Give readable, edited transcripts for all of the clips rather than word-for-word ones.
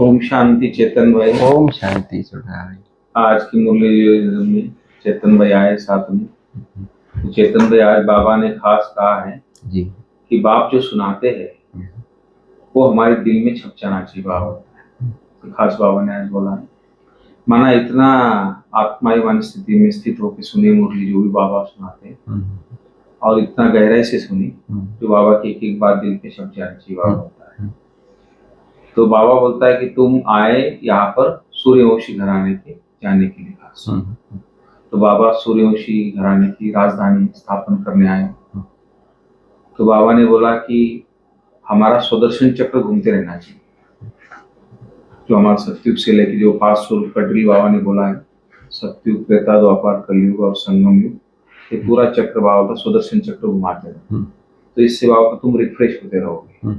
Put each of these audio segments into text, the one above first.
ओम शांति चेतन भाई। ओम शांति सुधारी। आज की मुरली में चेतन भाई आए साथ में। तो चेतन भाई आज बाबा ने खास कहा है जी कि बाप जो सुनाते हैं वो हमारे दिल में छप जाना चाहिए। बाबा तो खास बाबा ने आज बोला है, माना इतना आत्माभिमान स्थिति में स्थित होकर सुनी मुरली जो भी बाबा सुनाते हैं और इतना गहराई से सुनी जो बाबा की एक एक बात दिल पे छप जानी चाहिए। बाबा होता है तो बाबा बोलता है कि तुम आए यहाँ पर सूर्यवंशी घराने के जाने के लिए खास। तो बाबा सूर्यवंशी घराने की राजधानी स्थापन करने आए। तो बाबा ने बोला कि हमारा सुदर्शन चक्र घूमते रहना चाहिए, जो हमारा सतयुग से लेकर जो 500 कटरी बाबा ने बोला है, सतयुग, त्रेता, द्वापर, कलयुग और संगम युग, ये पूरा चक्र बाबा का सुदर्शन चक्र घुमाते रहो। तो इससे बाबा को तुम रिफ्रेश होते रहोगे।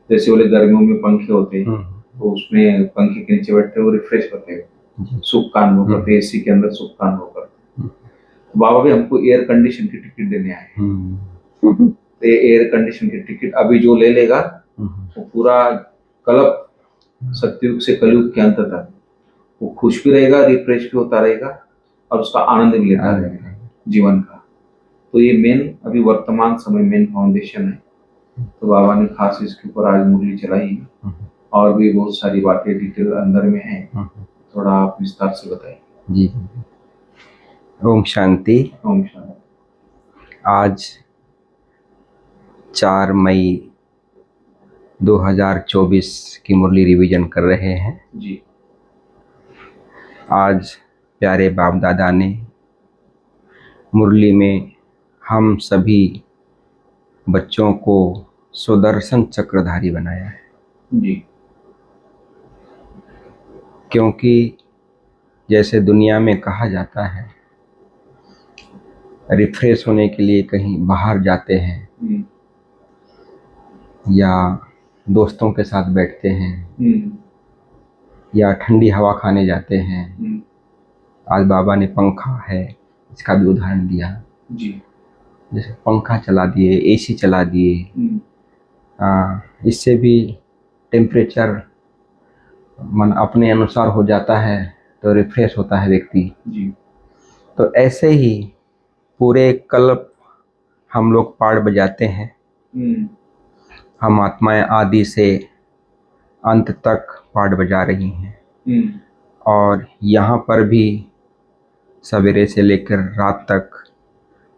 जैसे बोले गर्मियों में पंखे होते हैं तो उसमें पंखे के नीचे बैठते हो रिफ्रेश होते हो, सुख का अनुभव करते, एसी के अंदर सुख का अनुभव करते। तो बाबा भी हमको एयर कंडीशन की टिकट देने आए। तो एयर कंडीशन की टिकट अभी जो ले लेगा वो पूरा कल्प सतयुग से कलयुग के अंत तक वो खुश भी रहेगा, रिफ्रेश भी होता रहेगा और उसका आनंद भी लेता रहेगा जीवन का। तो ये मेन अभी वर्तमान समय मेन फाउंडेशन है। तो बाबा ने खास इसके ऊपर आज मुरली चलाई और भी बहुत सारी बातें डिटेल अंदर में है, थोड़ा आप विस्तार से बताइए। जी ओम शांति। ओम शांति। आज 4 मई 2024 की मुरली रिवीजन कर रहे हैं जी। आज प्यारे बाप दादा ने मुरली में हम सभी बच्चों को सुदर्शन चक्रधारी बनाया है। जी। क्योंकि जैसे दुनिया में कहा जाता है रिफ्रेश होने के लिए कहीं बाहर जाते हैं या दोस्तों के साथ बैठते हैं या ठंडी हवा खाने जाते हैं। आज बाबा ने पंखा है इसका भी उदाहरण दिया। जी। जैसे पंखा चला दिए, एसी चला दिए, इससे भी टेम्परेचर मन अपने अनुसार हो जाता है तो रिफ्रेश होता है व्यक्ति। जी। तो ऐसे ही पूरे कल्प हम लोग पाठ बजाते हैं। हम आत्माएं आदि से अंत तक पाठ बजा रही हैं और यहाँ पर भी सवेरे से लेकर रात तक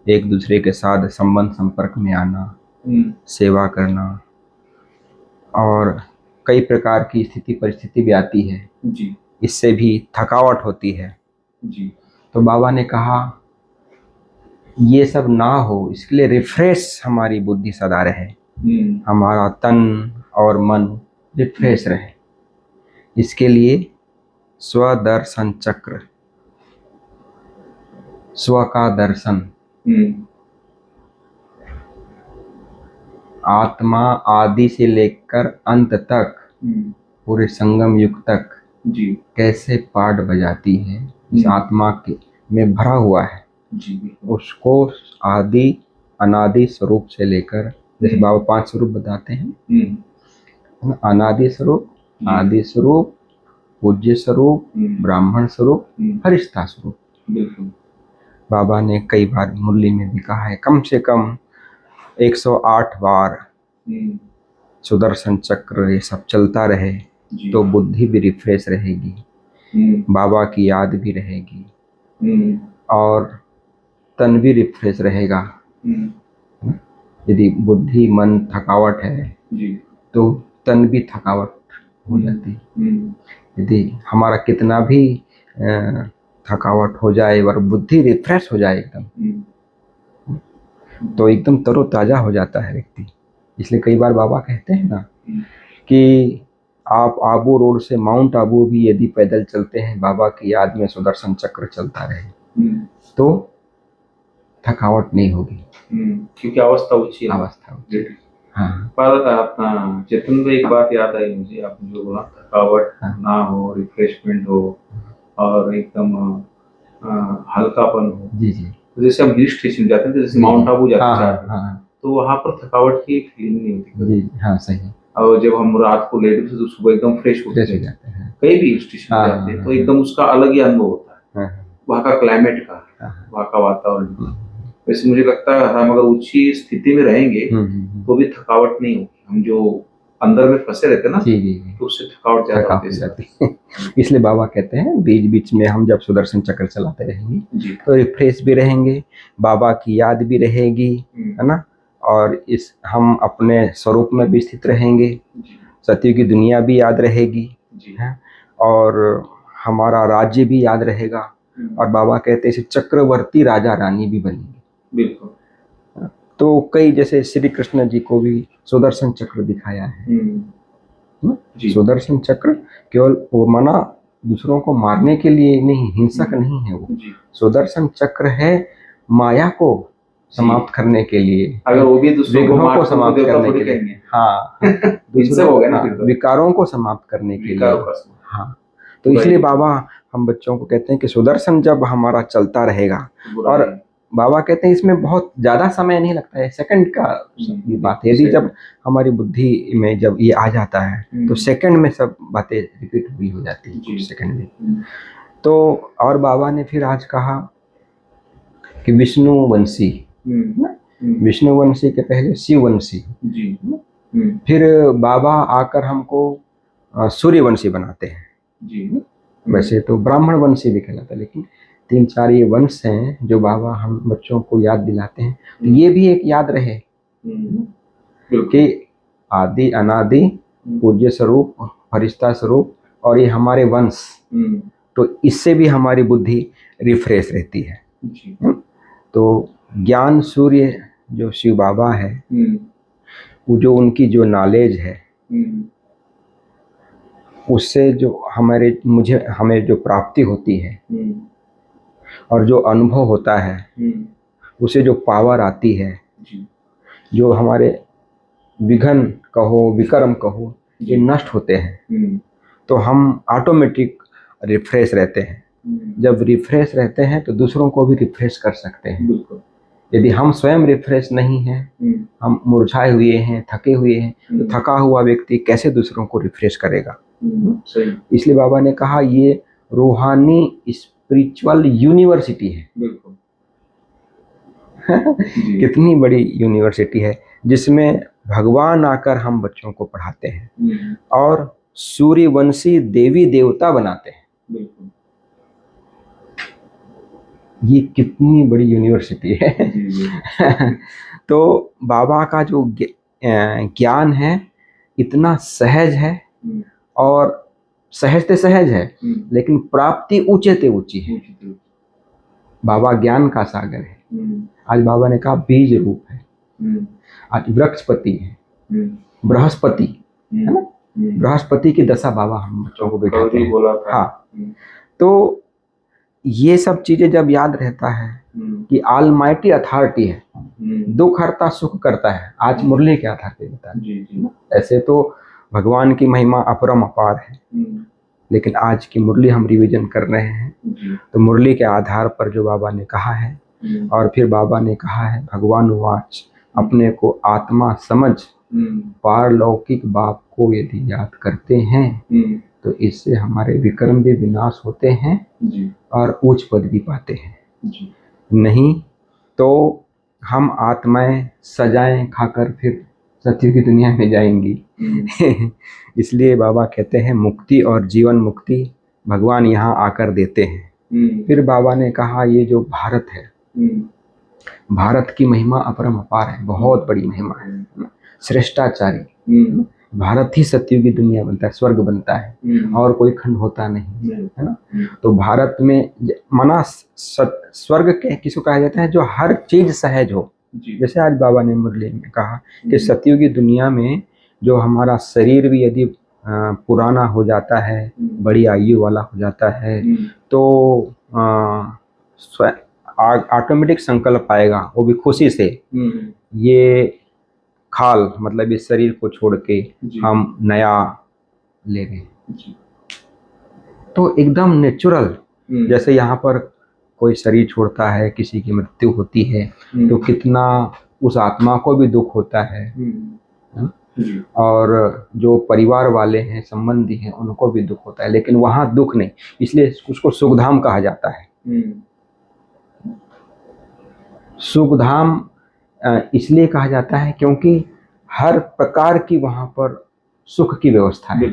एक दूसरे के साथ संबंध संपर्क में आना, सेवा करना और कई प्रकार की स्थिति परिस्थिति भी आती है जी। इससे भी थकावट होती है जी। तो बाबा ने कहा ये सब ना हो इसके लिए रिफ्रेश हमारी बुद्धि सदा रहे, हमारा तन और मन रिफ्रेश रहे। इसके लिए स्वदर्शन चक्र, स्व का दर्शन, आत्मा आदि से लेकर अंत तक पूरे संगम युग तक जी कैसे पाठ बजाती है इस आत्मा के में भरा हुआ है जी। उसको आदि अनादि स्वरूप से लेकर, जैसे बाबा 5 स्वरूप बताते हैं, अनादि स्वरूप, आदि स्वरूप, पूज्य स्वरूप, ब्राह्मण स्वरूप, फरिश्ता स्वरूप। बिल्कुल। बाबा ने कई बार मुरली में भी कहा है कम से कम 108 बार सुदर्शन चक्र ये सब चलता रहे तो बुद्धि भी रिफ्रेश रहेगी, बाबा की याद भी रहेगी और तन भी रिफ्रेश रहेगा। यदि बुद्धि मन थकावट है तो तन भी थकावट हो जाती। यदि हमारा कितना भी थकावट हो जाए और बुद्धि रिफ्रेश हो जाए एकदम तो एकदम तरोताजा हो जाता है व्यक्ति। इसलिए कई बार बाबा कहते हैं ना कि आप आबू रोड से माउंट आबू भी यदि पैदल चलते हैं बाबा की याद में सुदर्शन चक्र चलता रहे तो थकावट नहीं होगी, क्योंकि अवस्था ऊंची है। अवस्था ऊंची। हाँ। पर अपना चेतन में एक बात याद आई मुझे, आपने जो बोला थकावट ना हो, रिफ्रेशमेंट हो और एकदम हल्कापन हो। जी जी। तो जैसे हम हिल स्टेशन जाते हैं, जैसे माउंट आबू जाते हैं, हाँ। तो वहाँ पर थकावट की फीलिंग नहीं होती। जी हाँ सही। और जब हम रात को लेटे थे तो सुबह एकदम फ्रेश होते जैसे थे। जाते हैं। कहीं भी स्टेशन पे जाते हैं तो एकदम उसका अलग ही अनुभव होता है, हाँ, वहाँ का क्लाइमेट का, हाँ, वहाँ का वातावरण। वैसे मुझे लगता है हम अगर ऊंची स्थिति में रहेंगे तो भी थकावट नहीं होगी। हम जो अंदर में फंसे रहते हैं ना, जी जी जी, तो उससे थकावट ज्यादा थकावट होती हो है। जाती है। इसलिए बाबा कहते हैं बीच बीच में हम जब सुदर्शन चक्र चलाते रहेंगे जी। तो रिफ्रेश भी रहेंगे, बाबा की याद भी रहेगी, है ना, और इस हम अपने स्वरूप में भी स्थित रहेंगे, जी। सत्य की दुनिया भी याद रहेगी, जी। है, और हमारा राज्य भी याद रहेगा, और बाबा कहते हैं इसे चक्रवर्ती राजा रानी भी बनेंगे। बिल्कुल। तो कई जैसे श्री कृष्ण जी को भी सुदर्शन चक्र दिखाया है। जी। सुदर्शन चक्र केवल वो माना दूसरों को मारने के लिए नहीं, हिंसक नहीं है वो। जी। सुदर्शन चक्र है माया को समाप्त करने के लिए, अगर वो भी दूसरों विघ्नों को समाप्त देवता करने थोड़ी के लिए, कहेंगे। हाँ, हिंसक हो गया ना फिर तो। विकारों को समाप्त करने के लिए, विकारों का हाँ। तो इसलिए बाबा हम बच्चों को कहते हैं कि सुदर्शन जब हमारा चलता रहेगा, और बाबा कहते हैं इसमें बहुत ज्यादा समय नहीं लगता है, सेकंड का बात है। यदि जब हमारी बुद्धि में जब ये आ जाता है तो सेकंड में सब बातें रिपीट हुई हो जाती है, कुछ सेकंड में। तो और बाबा ने फिर आज कहा कि विष्णुवंशी, विष्णुवंशी के पहले शिववंशी, फिर बाबा आकर हमको सूर्यवंशी बनाते हैं। वैसे तो ब्राह्मण वंशी भी कहलाता है, लेकिन 3-4 ये वंश हैं जो बाबा हम बच्चों को याद दिलाते हैं। तो ये भी एक याद रहे कि आदि अनादि पूज्य स्वरूप, फरिश्ता स्वरूप, और ये हमारे वंश, तो इससे भी हमारी बुद्धि रिफ्रेश रहती है। तो ज्ञान सूर्य जो शिव बाबा है, वो जो उनकी जो नॉलेज है, उससे जो हमें जो प्राप्ति होती है और जो अनुभव होता है, उसे जो पावर आती है, जो हमारे विघन कहो विकर्म कहो ये नष्ट होते हैं, तो हम ऑटोमेटिक रिफ्रेश रहते हैं। जब रिफ्रेश रहते हैं तो दूसरों को भी रिफ्रेश कर सकते हैं। यदि हम स्वयं रिफ्रेश नहीं हैं, हम मुरझाए हुए हैं, थके हुए हैं, तो थका हुआ व्यक्ति कैसे दूसरों को रिफ्रेश करेगा? इसलिए बाबा ने कहा ये रूहानी स्पिरिचुअल यूनिवर्सिटी है। कितनी बड़ी यूनिवर्सिटी है जिसमें भगवान आकर हम बच्चों को पढ़ाते हैं और सूर्यवंशी देवी देवता बनाते हैं। ये कितनी बड़ी यूनिवर्सिटी है। तो बाबा का जो ज्ञान है इतना सहज है, और सहज से सहज है, लेकिन प्राप्ति ऊंचे से ऊंची है। बाबा ज्ञान का सागर है। आज बाबा ने कहा बीज रूप है, आज वृक्षपति है, बृहस्पति है ना, बृहस्पति की दशा बाबा हम बच्चों को बैठाते हैं। हाँ, तो ये सब चीजें जब याद रहता है कि ऑलमाइटी अथॉरिटी है, दुख हरता सुख करता है, आज मुरली के आधार पे बता है। ऐसे तो भगवान की महिमा अपरम अपार है, लेकिन आज की मुरली हम रिवीजन कर रहे हैं, तो मुरली के आधार पर जो बाबा ने कहा है, और फिर बाबा ने कहा है भगवान वाच अपने को आत्मा समझ पारलौकिक बाप को यदि याद करते हैं तो इससे हमारे विक्रम भी विनाश होते हैं और उच्च पद भी पाते हैं। नहीं तो हम आत्माएं सजाएं खाकर फिर सत्य की दुनिया में जाएंगी। इसलिए बाबा कहते हैं मुक्ति और जीवन मुक्ति भगवान यहाँ आकर देते हैं। फिर बाबा ने कहा ये जो भारत है, भारत की महिमा अपरम अपार है, बहुत बड़ी महिमा है, श्रेष्ठाचारी। भारत ही सत्य की दुनिया बनता है, स्वर्ग बनता है, और कोई खंड होता नहीं है ना। तो भारत में माना स्वर्ग के किसको कहा जाता है? जो हर चीज सहज हो। जैसे आज बाबा ने मुरली में कहा कि सत्य की दुनिया में जो हमारा शरीर भी यदि पुराना हो जाता है, बड़ी आयु वाला हो जाता है, तो ऑटोमेटिक संकल्प आएगा, वो भी खुशी से, ये खाल मतलब इस शरीर को छोड़ के हम नया ले गए। तो एकदम नेचुरल, जैसे यहाँ पर कोई शरीर छोड़ता है, किसी की मृत्यु होती है, तो कितना उस आत्मा को भी दुख होता है, जी। और जो परिवार वाले हैं, संबंधी हैं, उनको भी दुख होता है, लेकिन वहाँ दुख नहीं, इसलिए उसको सुखधाम कहा जाता है। सुखधाम इसलिए कहा जाता है क्योंकि हर प्रकार की वहाँ पर सुख की व्यवस्था है।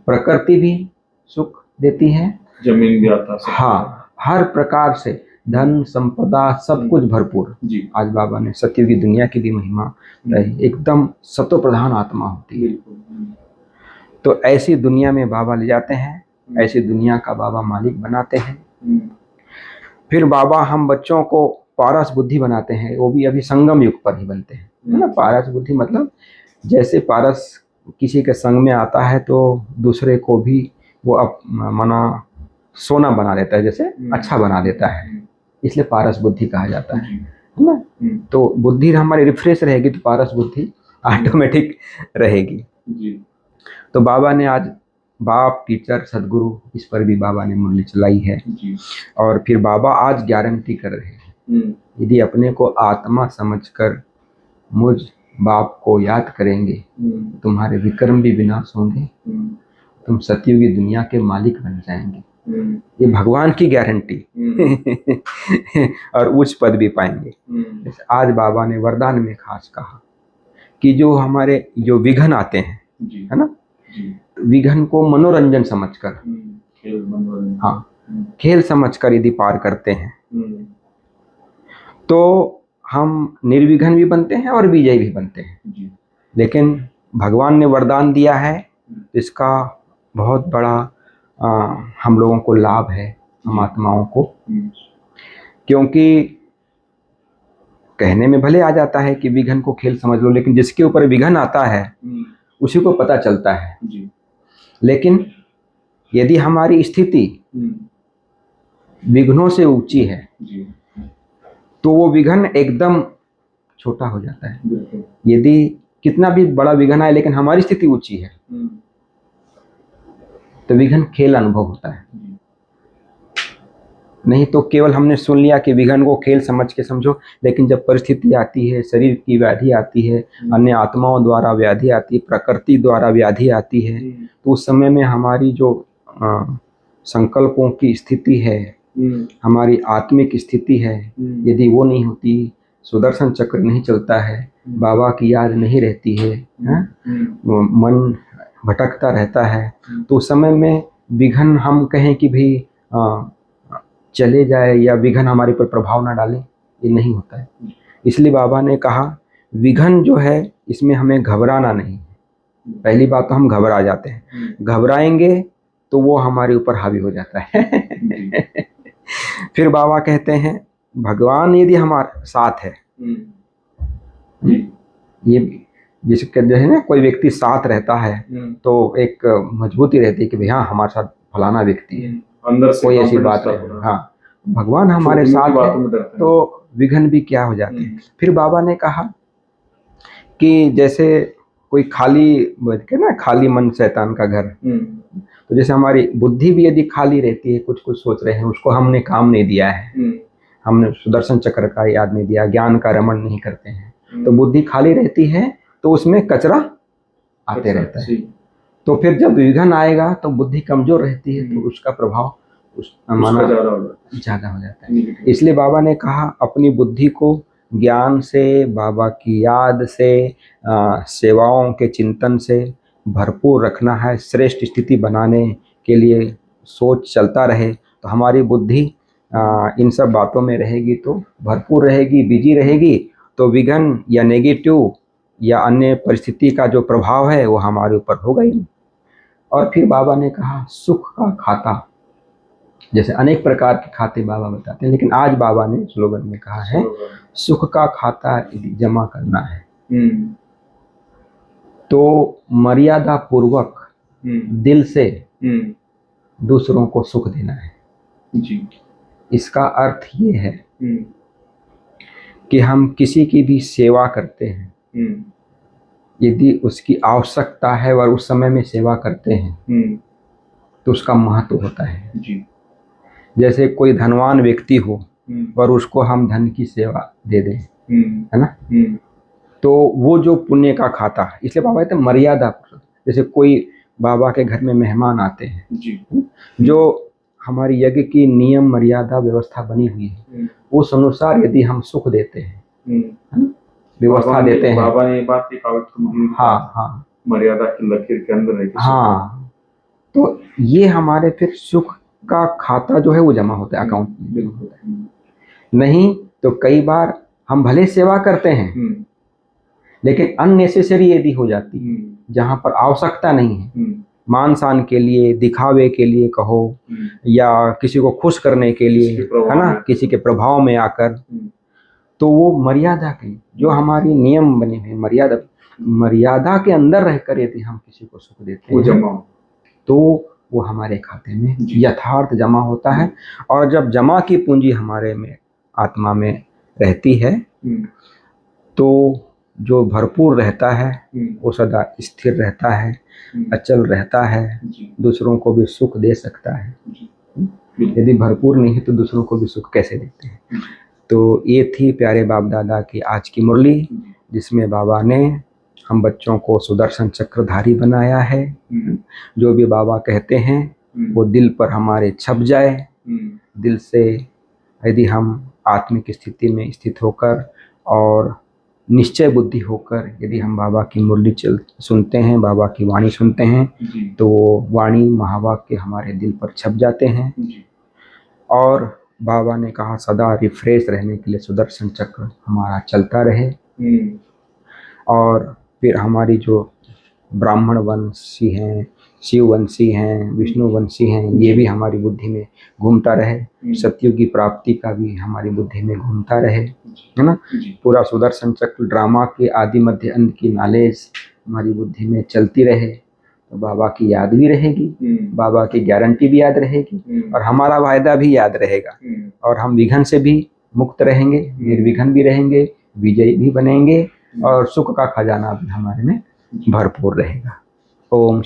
प्रकृति भी सुख देती है, जमीन भी आता है। हाँ, हर प्रकार से धन संपदा सब कुछ भरपूर। आज बाबा ने सत्युग की दुनिया की भी महिमा रही, एकदम सतो प्रधान आत्मा होती है। तो ऐसी दुनिया में बाबा ले जाते हैं, ऐसी दुनिया का बाबा मालिक बनाते हैं। फिर बाबा हम बच्चों को पारस बुद्धि बनाते हैं, वो भी अभी संगम युग पर ही बनते हैं, है ना। पारस बुद्धि मतलब जैसे पारस किसी के संग में आता है तो दूसरे को भी वो मना सोना बना देता है, जैसे अच्छा बना देता है, इसलिए पारस बुद्धि कहा जाता है ना। तो बुद्धि हमारी रिफ्रेश रहेगी तो पारस बुद्धि ऑटोमेटिक रहेगी। तो बाबा ने आज बाप, टीचर, सदगुरु, इस पर भी बाबा ने मुरली चलाई है। और फिर बाबा आज गारंटी कर रहे हैं, यदि अपने को आत्मा समझकर मुझ बाप को याद करेंगे, तुम्हारे विक्रम भी विनाश होंगे, तुम सतयुगी दुनिया के मालिक बन जाएंगे। ये भगवान की गारंटी और उच्च पद भी पाएंगे। आज बाबा ने वरदान में खास कहा कि जो हमारे जो विघ्न आते हैं, है ना, विघ्न को मनोरंजन समझकर, हाँ, खेल समझकर यदि पार करते हैं तो हम निर्विघ्न भी बनते हैं और विजयी भी बनते हैं। लेकिन भगवान ने वरदान दिया है, इसका बहुत बड़ा हम लोगों को लाभ है, हम आत्माओं को। क्योंकि कहने में भले आ जाता है कि विघ्न को खेल समझ लो, लेकिन जिसके ऊपर विघ्न आता है उसी को पता चलता है। लेकिन यदि हमारी स्थिति विघ्नों से ऊंची है तो वो विघ्न एकदम छोटा हो जाता है। यदि कितना भी बड़ा विघ्न आए लेकिन हमारी स्थिति ऊंची है तो विघ्न खेल अनुभव होता है। नहीं तो केवल हमने सुन लिया कि विघ्न को खेल समझ के समझो, लेकिन जब परिस्थिति आती है, शरीर की व्याधि आती है, अन्य आत्माओं द्वारा व्याधि आती है, प्रकृति द्वारा व्याधि आती है, तो उस समय में हमारी जो संकल्पों की स्थिति है, हमारी आत्मिक स्थिति है, यदि वो नहीं होती, सुदर्शन चक्र नहीं चलता है, बाबा की याद नहीं रहती है, मन भटकता रहता है, तो उस समय में विघ्न हम कहें कि भाई चले जाए या विघ्न हमारे पर प्रभाव ना डाले, ये नहीं होता है। इसलिए बाबा ने कहा विघ्न जो है इसमें हमें घबराना नहीं। पहली बात तो हम घबरा जाते हैं, घबराएंगे तो वो हमारे ऊपर हावी हो जाता है। फिर बाबा कहते हैं भगवान यदि हमारे साथ है, ये जिसके जो है ना, कोई व्यक्ति साथ रहता है तो एक मजबूती रहती है कि भाई हाँ हमारे साथ फलाना व्यक्ति है, अंदर से कोई ऐसी बात है। हाँ, भगवान हमारे साथ है तो विघ्न भी क्या हो जाते हैं। फिर बाबा ने कहा कि जैसे कोई खाली मन शैतान का घर, तो जैसे हमारी बुद्धि भी यदि खाली रहती है, कुछ कुछ सोच रहे हैं, उसको हमने काम नहीं दिया है, हमने सुदर्शन चक्र का याद नहीं दिया, ज्ञान का रमण नहीं करते हैं, तो बुद्धि खाली रहती है तो उसमें कचरा आते रहता है। तो फिर जब विघ्न आएगा तो बुद्धि कमजोर रहती है तो उसका प्रभाव ज्यादा हो जाता है। इसलिए बाबा ने कहा अपनी बुद्धि को ज्ञान से, बाबा की याद से, सेवाओं के चिंतन से भरपूर रखना है। श्रेष्ठ स्थिति बनाने के लिए सोच चलता रहे तो हमारी बुद्धि इन सब बातों में रहेगी तो भरपूर रहेगी, बिजी रहेगी, तो विघ्न या नेगेटिव या अन्य परिस्थिति का जो प्रभाव है वो हमारे ऊपर होगा ही नहीं। और फिर बाबा ने कहा सुख का खाता, जैसे अनेक प्रकार के खाते बाबा बताते हैं, लेकिन आज बाबा ने स्लोगन में कहा है सुख का खाता यदि जमा करना है तो मर्यादा पूर्वक दिल से दूसरों को सुख देना है। इसका अर्थ ये है कि हम किसी की भी सेवा करते हैं, यदि उसकी आवश्यकता है और उस समय में सेवा करते हैं तो उसका महत्व होता है। जैसे कोई धनवान व्यक्ति हो और उसको हम धन की सेवा दे दें, है ना, तो वो जो पुण्य का खाता, इसलिए बाबा कहते हैं मर्यादा। जैसे कोई बाबा के घर में मेहमान आते हैं जी, जो हमारी यज्ञ की नियम मर्यादा व्यवस्था बनी हुई है उस अनुसार यदि हम सुख देते हैं, है ना, व्यवस्था देते हैं। बाबा ने ये बात की कहावत, हाँ हाँ मर्यादा की लकीर के अंदर है। हाँ, तो ये हमारे फिर सुख का खाता जो है वो जमा होता है अकाउंट में। बिल्कुल। नहीं तो कई बार हम भले सेवा करते हैं लेकिन अननेसेसरी यदि हो जाती है, जहाँ पर आवश्यकता नहीं है, मान शान के लिए, दिखावे के लिए कहो, या किसी को खुश करने के लिए, है ना, किसी के प्रभाव में आकर, तो वो मर्यादा के जो हमारी नियम बने हुए मर्यादा के अंदर रहकर यदि हम किसी को सुख देते हैं तो वो हमारे खाते में यथार्थ जमा होता है। और जब जमा की पूंजी हमारे में आत्मा में रहती है तो जो भरपूर रहता है वो सदा स्थिर रहता है, अचल रहता है, दूसरों को भी सुख दे सकता है। यदि भरपूर नहीं है तो दूसरों को भी सुख कैसे देते हैं। तो ये थी प्यारे बाप दादा की आज की मुरली, जिसमें बाबा ने हम बच्चों को सुदर्शन चक्रधारी बनाया है। जो भी बाबा कहते हैं वो दिल पर हमारे छप जाए, दिल से यदि हम आत्मिक स्थिति में स्थित होकर और निश्चय बुद्धि होकर यदि हम बाबा की मुरली सुनते हैं, बाबा की वाणी सुनते हैं, तो वाणी महावाक्य हमारे दिल पर छप जाते हैं। और बाबा ने कहा सदा रिफ्रेश रहने के लिए सुदर्शन चक्र हमारा चलता रहे। और फिर हमारी जो ब्राह्मण वंशी हैं, शिव वंशी हैं, विष्णु वंशी हैं, ये भी हमारी बुद्धि में घूमता रहे। सत्युग की प्राप्ति का भी हमारी बुद्धि में घूमता रहे, है ना। पूरा सुदर्शन चक्र ड्रामा के आदि मध्य अंत की नॉलेज हमारी बुद्धि में चलती रहे, तो बाबा की याद भी रहेगी, बाबा की गारंटी भी याद रहेगी, और हमारा वायदा भी याद रहेगा, और हम विघन से भी मुक्त रहेंगे, निर्विघन भी रहेंगे, विजयी भी बनेंगे, और सुख का खजाना भी हमारे में भरपूर रहेगा। ओम।